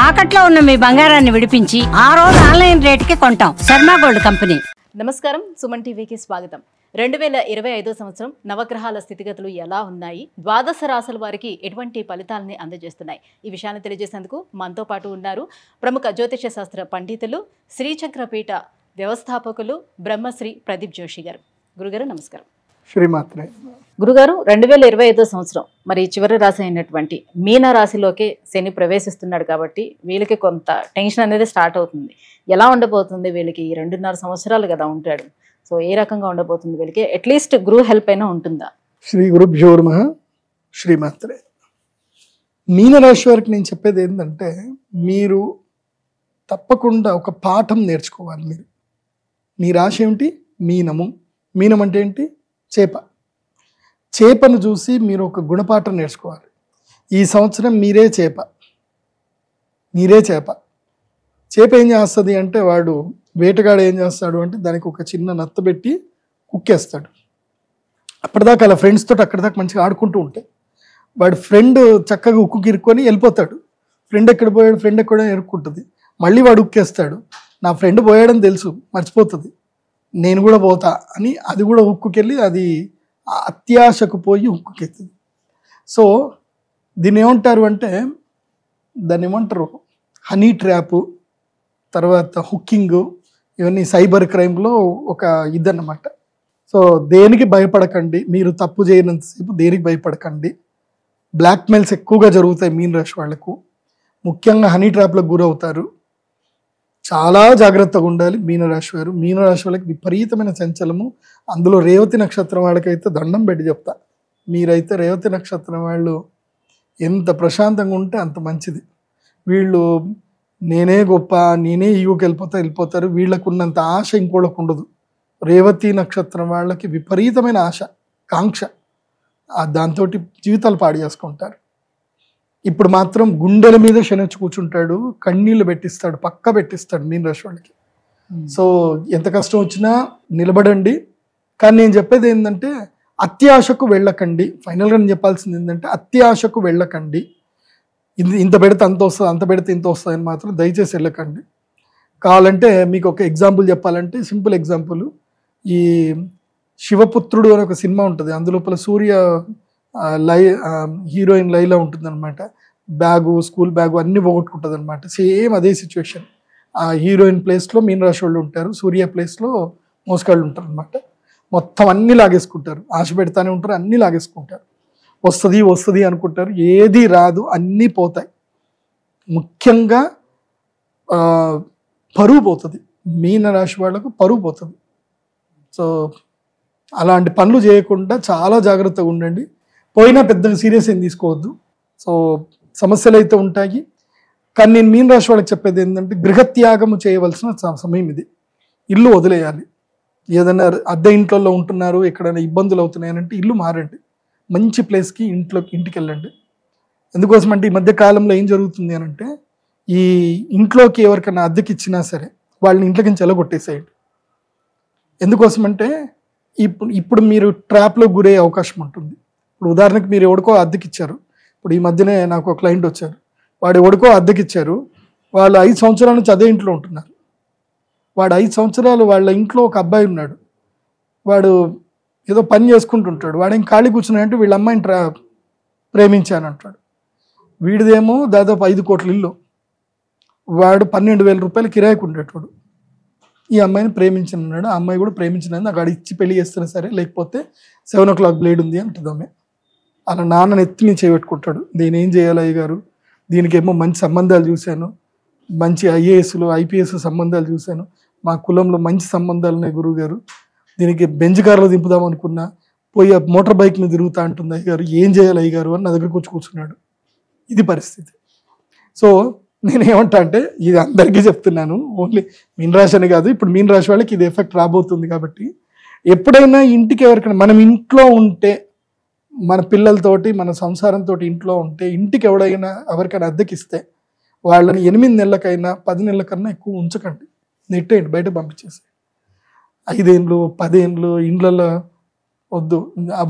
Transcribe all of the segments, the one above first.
తాకట్లో ఉన్న మీ బంగారాన్ని విడిపించి ఆ రోజు ఆన్లైన్ రేటుకి కొంటాం. Sharma gold company. నమస్కారం, సుమన్ టీవీకి స్వాగతం. 2025 సంవత్సరం నవగ్రహాల స్థితిగతులు ఎలా ఉన్నాయి, ద్వాదశ రాశుల వారికి ఎటువంటి ఫలితాలని అందజేస్తున్నాయి, ఈ విషయాన్ని తెలియజేసేందుకు మనతో పాటు ఉన్నారు ప్రముఖ జ్యోతిష శాస్త్ర పండితులు, శ్రీచక్రపీఠ వ్యవస్థాపకులు బ్రహ్మశ్రీ ప్రదీప్ జోషి గారు. గురుగారు నమస్కారం. శ్రీమాత్రే. గురుగారు, 2025 సంవత్సరం మరి చివరి రాశి అయినటువంటి మీన రాశిలోకి శని ప్రవేశిస్తున్నాడు కాబట్టి వీళ్ళకి కొంత టెన్షన్ అనేది స్టార్ట్ అవుతుంది. ఎలా ఉండబోతుంది వీళ్ళకి? ఈ 2.5 సంవత్సరాలు కదా ఉంటాడు. సో ఏ రకంగా ఉండబోతుంది వీళ్ళకి? అట్లీస్ట్ గురు హెల్ప్ అయినా ఉంటుందా? శ్రీ గురుభ్యో నమః. శ్రీమాత్రే. మీనరాశి వారికి నేను చెప్పేది ఏంటంటే, మీరు తప్పకుండా ఒక పాఠం నేర్చుకోవాలి. మీ రాశి ఏమిటి? మీనము. మీనం అంటే ఏంటి? చేప. చేపను చూసి మీరు ఒక గుణపాఠం నేర్చుకోవాలి. ఈ సంవత్సరం మీరే చేప. చేప ఏం చేస్తుంది అంటే, వాడు వేటగాడు ఏం చేస్తాడు అంటే దానికి ఒక చిన్న నత్త పెట్టి కుక్కేస్తాడు. అప్పటిదాకా అలా ఫ్రెండ్స్ తోటి అక్కడిదాకా మంచిగా ఆడుకుంటూ ఉంటాయి. వాడు ఫ్రెండ్ చక్కగా ఉక్కుకి ఇరుక్కొని వెళ్ళిపోతాడు. ఫ్రెండ్ ఎక్కడ పోయాడు, ఫ్రెండ్ ఎక్కడ ఇరుక్కుంటుంది. మళ్ళీ వాడు ఉక్కేస్తాడు. నా ఫ్రెండ్ పోయాడని తెలుసు, మర్చిపోతుంది. నేను కూడా పోతా అని అది కూడా ఉక్కుకెళ్ళి అది అత్యాశకు పోయి ఉక్కుకెత్తుంది. సో దీన్ని ఏమంటారు అంటే, దాన్ని ఏమంటారు, హనీ ట్రాప్, తర్వాత హుక్కింగ్, ఇవన్నీ సైబర్ క్రైమ్లో ఒక ఇదన్నమాట. సో దేనికి భయపడకండి, మీరు తప్పు చేయనంతసేపు దేనికి భయపడకండి. బ్లాక్మెయిల్స్ ఎక్కువగా జరుగుతాయి మీన రాశి వాళ్లకు. ముఖ్యంగా హనీ ట్రాప్లకు గురవుతారు. చాలా జాగ్రత్తగా ఉండాలి మీనరాశి వారు. మీనరాశి వాళ్ళకి విపరీతమైన చంచలము. అందులో రేవతి నక్షత్రం వాళ్ళకైతే దండం పెట్టి చెప్తా, మీరైతే రేవతి నక్షత్రం వాళ్ళు ఎంత ప్రశాంతంగా ఉంటే అంత మంచిది. వీళ్ళు నేనే గొప్ప, నేనే ఈగోకి వెళ్ళిపోతారు. వీళ్ళకు ఉన్నంత ఆశ ఇంకోళ్ళకు ఉండదు. రేవతి నక్షత్రం వాళ్ళకి విపరీతమైన ఆశ, కాంక్ష, దాంతో జీవితాలు పాడు చేసుకుంటారు. ఇప్పుడు మాత్రం గుండెల మీద శనొచ్చి కూర్చుంటాడు, కన్నీళ్లు పెట్టిస్తాడు, పక్క పెట్టిస్తాడు మీన రాశి వాళ్ళకి. సో ఎంత కష్టం వచ్చినా నిలబడండి. కానీ నేను చెప్పేది ఏంటంటే, అత్యాశకు వెళ్ళకండి. ఫైనల్గా నేను చెప్పాల్సింది ఏంటంటే, అత్యాశకు వెళ్ళకండి. ఇంత పెడితే అంత వస్తుంది, అంత పెడితే ఇంత వస్తుంది అని మాత్రం దయచేసి వెళ్ళకండి. కావాలంటే మీకు ఒక ఎగ్జాంపుల్ చెప్పాలంటే, సింపుల్ ఎగ్జాంపుల్, ఈ శివపుత్రుడు అని ఒక సినిమా ఉంటుంది. అందులోపల సూర్య హీరోయిన్ లైలా ఉంటుంది అనమాట. స్కూల్ బ్యాగు అన్ని పోగొట్టుకుంటుంది అనమాట. సేమ్ అదే సిచ్యువేషన్. ఆ హీరోయిన్ ప్లేస్లో మీనరాశి వాళ్ళు ఉంటారు, సూర్య ప్లేస్లో మోసగాళ్ళు ఉంటారు అనమాట. మొత్తం అన్నీ లాగేసుకుంటారు, ఆశ పెడతానే ఉంటారు, అన్నీ లాగేసుకుంటారు. వస్తుంది అనుకుంటారు, ఏది రాదు, అన్నీ పోతాయి. ముఖ్యంగా పరువు పోతుంది. మీనరాశి వాళ్ళకు పరువు పోతుంది. సో అలాంటి పనులు చేయకుండా చాలా జాగ్రత్తగా ఉండండి. పోయినా పెద్దగా సీరియస్ ఏం తీసుకోవద్దు. సో సమస్యలు అయితే ఉంటాయి. కానీ నేను మీన రాశి వాళ్ళకి చెప్పేది ఏంటంటే, గృహత్యాగము చేయవలసిన సమయం ఇది. ఇల్లు వదిలేయాలి. ఏదైనా అద్దె ఇంట్లో ఉంటున్నారు, ఎక్కడైనా ఇబ్బందులు అవుతున్నాయనంటే ఇల్లు మారండి, మంచి ప్లేస్కి ఇంటికి వెళ్ళండి. ఎందుకోసం అంటే, ఈ మధ్య కాలంలో ఏం జరుగుతుంది అని అంటే, ఈ ఇంట్లోకి ఎవరికైనా అద్దెకి ఇచ్చినా సరే వాళ్ళని ఇంట్లోకి నుంచి ఎలగొట్టేసేయండి. ఎందుకోసం అంటే, ఇప్పుడు మీరు ట్రాప్లో గురయ్యే అవకాశం ఉంటుంది. ఇప్పుడు ఉదాహరణకు మీరు ఎవడికో అద్దెకి ఇచ్చారు. ఇప్పుడు ఈ మధ్యనే నాకు ఒక క్లయింట్ వచ్చారు. వాడు ఎవడికో అద్దెకి ఇచ్చారు. వాళ్ళు 5 సంవత్సరాల నుంచి అదే ఇంట్లో ఉంటున్నారు. వాడు 5 సంవత్సరాలు వాళ్ళ ఇంట్లో ఒక అబ్బాయి ఉన్నాడు. వాడు ఏదో పని చేసుకుంటుంటాడు. వాడు ఏం ఖాళీ కూర్చున్నాడంటే వీళ్ళ అమ్మాయిని ప్రేమించాను అంటాడు. వీడిదేమో దాదాపు 5 కోట్ల ఇల్లు. వాడు 12,000 రూపాయలు కిరాయికి ఉండేటోడు. ఈ అమ్మాయిని ప్రేమించినాడు. ఆ అమ్మాయి కూడా ప్రేమించినది. నాకు ఇచ్చి పెళ్లి చేస్తున్నా సరే, లేకపోతే 7 o'clock బ్లేడ్ ఉంది అంటుంది ఆమె. అలా నాన్నని ఎత్తి మీద చేయబెట్టుకుంటాడు. దీని ఏం చేయాలి అయ్య గారు, దీనికేమో మంచి సంబంధాలు చూశాను, మంచి IASలు IPS సంబంధాలు చూశాను, మా కులంలో మంచి సంబంధాలు ఉన్నాయి గురువు గారు, దీనికి బెంజ్ కార్లో దింపుదాం అనుకున్నా, పోయి మోటార్ బైక్ మీద తిరుగుతా అంటుంది అయ్య గారు, ఏం చేయాలి అయ్య గారు అని నా దగ్గరకు వచ్చి కూర్చున్నాడు. ఇది పరిస్థితి. సో నేనేమంటా అంటే, ఇది అందరికీ చెప్తున్నాను, ఓన్లీ మీనరాశి అని కాదు, ఇప్పుడు మీనరాశి వాళ్ళకి ఇది ఎఫెక్ట్ రాబోతుంది. కాబట్టి ఎప్పుడైనా ఇంటికి ఎవరికైనా, మనం ఇంట్లో ఉంటే, మన పిల్లలతోటి మన సంసారంతో ఇంట్లో ఉంటే, ఇంటికి ఎవరికైనా అద్దెకిస్తే వాళ్ళని 8 నెలలకైనా 10 నెలలకన్నా ఎక్కువ ఉంచకండి, నెట్టేయండి, బయట పంపించేసి. 5 ఏళ్ళు 10 ఏళ్ళు ఇండ్లలో వద్దు.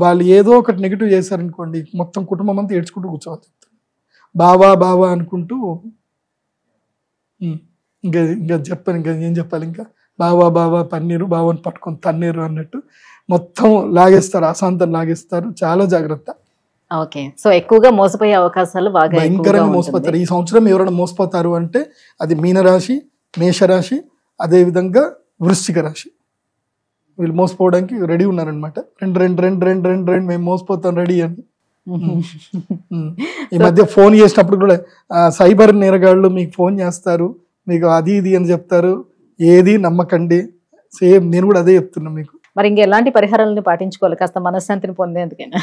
వాళ్ళు ఏదో ఒకటి నెగిటివ్ చేశారనుకోండి, మొత్తం కుటుంబం అంతా ఏడ్చుకుంటూ కూర్చోవాలి. బావా బావా అనుకుంటూ ఇంకా ఇంకా చెప్పాను, ఇంకా ఏం చెప్పాలి, ఇంకా బావా బావా పన్నీరు, బావని పట్టుకొని తన్నీరు అన్నట్టు మొత్తం లాగేస్తారు, అశాంతం లాగేస్తారు. చాలా జాగ్రత్త. ఓకే, సో ఎక్కువగా మోసపోయే అవకాశాలు బాగా భయంకరంగా మోసపోతారు. ఈ సంవత్సరం ఎవరైనా మోసపోతారు అంటే అది మీనరాశి, మేషరాశి, అదే విధంగా వృశ్చిక రాశి. వీళ్ళు మోసపోవడానికి రెడీ ఉన్నారనమాట. రెండు మేము మోసపోతాం రెడీ అని. ఈ మధ్య ఫోన్ చేసినప్పుడు కూడా సైబర్ నేరగాళ్ళు మీకు ఫోన్ చేస్తారు, మీకు అది ఇది అని చెప్తారు, ఏది నమ్మకండి. సేమ్ నేను కూడా అదే చెప్తున్నా మీకు. మరి ఇంకా ఎలాంటి పరిహారాలను పాటించుకోవాలి కాస్త మనశ్శాంతిని పొందేందుకైనా?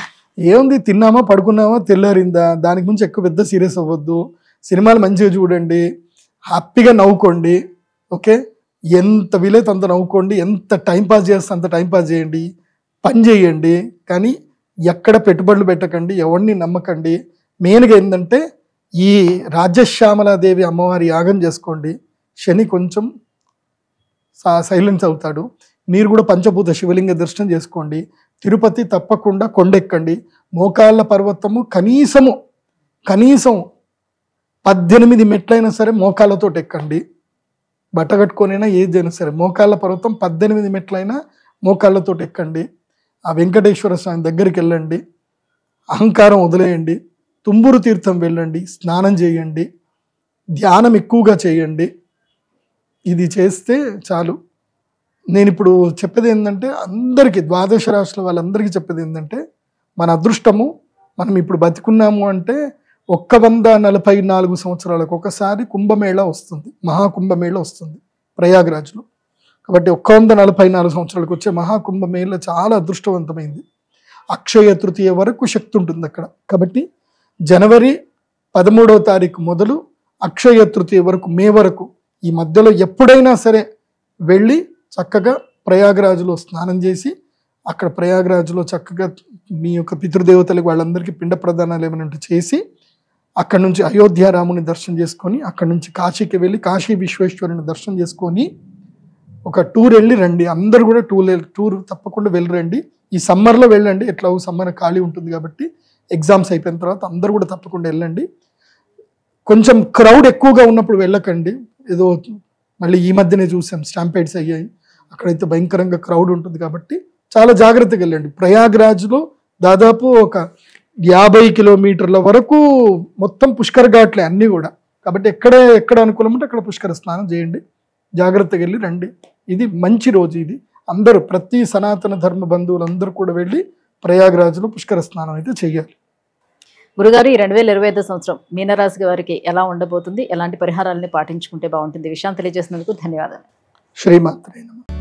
ఏముంది, తిన్నామా పడుకున్నామా తెల్లారిందా, దానికి ముందు ఎక్కువ పెద్ద సీరియస్ అవ్వద్దు. సినిమాలు మంచిగా చూడండి, హ్యాపీగా నవ్వుకోండి. ఓకే, ఎంత వీలైతే అంత నవ్వుకోండి, ఎంత టైంపాస్ చేస్తే అంత టైంపాస్ చేయండి, పని చేయండి. కానీ ఎక్కడ పెట్టుబడులు పెట్టకండి, ఎవరిని నమ్మకండి. మెయిన్గా ఏంటంటే ఈ రాజశ్యామలాదేవి అమ్మవారి యాగం చేసుకోండి. శని కొంచెం సైలెన్స్ అవుతాడు. మీరు కూడా పంచభూత శివలింగ దర్శనం చేసుకోండి. తిరుపతి తప్పకుండా కొండెక్కండి. మోకాళ్ళ పర్వతము కనీసం 18 మెట్లైనా సరే మోకాళ్ళతో ఎక్కండి. బట్ట కట్టుకొనైనా ఏదైనా సరే మోకాళ్ళ పర్వతం 18 మెట్లైనా మోకాళ్ళతో ఎక్కండి. ఆ వెంకటేశ్వర స్వామి దగ్గరికి వెళ్ళండి, అహంకారం వదిలేయండి, తుంబురు తీర్థం వెళ్ళండి, స్నానం చేయండి, ధ్యానం ఎక్కువగా చేయండి. ఇది చేస్తే చాలు. నేను ఇప్పుడు చెప్పేది ఏంటంటే అందరికీ, ద్వాదశ రాశుల వాళ్ళందరికీ చెప్పేది ఏంటంటే మన అదృష్టము, మనం ఇప్పుడు బతికున్నాము అంటే 144 సంవత్సరాలకు ఒకసారి కుంభమేళా వస్తుంది, మహాకుంభమేళా వస్తుంది ప్రయాగ్రాజ్లో. కాబట్టి 144 సంవత్సరాలకు వచ్చే మహాకుంభమేళ చాలా అదృష్టవంతమైంది. అక్షయ తృతీయ వరకు శక్తి ఉంటుంది అక్కడ. కాబట్టి జనవరి 13వ తారీఖు మొదలు అక్షయ తృతీయ వరకు, మే వరకు, ఈ మధ్యలో ఎప్పుడైనా సరే వెళ్ళి చక్కగా ప్రయాగరాజులో స్నానం చేసి, అక్కడ ప్రయాగరాజులో చక్కగా మీ యొక్క పితృదేవతలకు వాళ్ళందరికీ పిండ ప్రదానాలు ఏమైనా చేసి, అక్కడ నుంచి అయోధ్య రాముని దర్శనం చేసుకొని, అక్కడ నుంచి కాశీకి వెళ్ళి కాశీ విశ్వేశ్వరుని దర్శనం చేసుకొని ఒక టూర్ వెళ్ళి రండి. అందరూ కూడా టూర్ తప్పకుండా వెళ్ళరండి. ఈ సమ్మర్లో వెళ్ళండి, ఎట్లా సమ్మర్ ఖాళీ ఉంటుంది కాబట్టి. ఎగ్జామ్స్ అయిపోయిన తర్వాత అందరూ కూడా తప్పకుండా వెళ్ళండి. కొంచెం క్రౌడ్ ఎక్కువగా ఉన్నప్పుడు వెళ్ళకండి. ఏదో మళ్ళీ ఈ మధ్యనే చూసాం స్టాంపేడ్స్ అయ్యాయి, అక్కడైతే భయంకరంగా క్రౌడ్ ఉంటుంది కాబట్టి చాలా జాగ్రత్తగా వెళ్ళండి. ప్రయాగ్రాజ్లో దాదాపు ఒక 50 కిలోమీటర్ల వరకు మొత్తం పుష్కర ఘాట్లే అన్నీ కూడా. కాబట్టి ఎక్కడ అనుకూలం ఉంటే అక్కడ పుష్కర స్నానం చేయండి, జాగ్రత్తగా వెళ్ళి రండి. ఇది మంచి రోజు. ఇది అందరూ, ప్రతి సనాతన ధర్మ బంధువులందరూ కూడా వెళ్ళి ప్రయాగ్రాజ్లో పుష్కర స్నానం అయితే చెయ్యాలి. గురుగారు, ఈ 2025 సంవత్సరం మీనరాశి వారికి ఎలా ఉండబోతుంది, ఎలాంటి పరిహారాలని పాటించుకుంటే బాగుంటుంది, విషయం తెలియజేసినందుకు ధన్యవాదాలు. శ్రీమాత్రే నమః.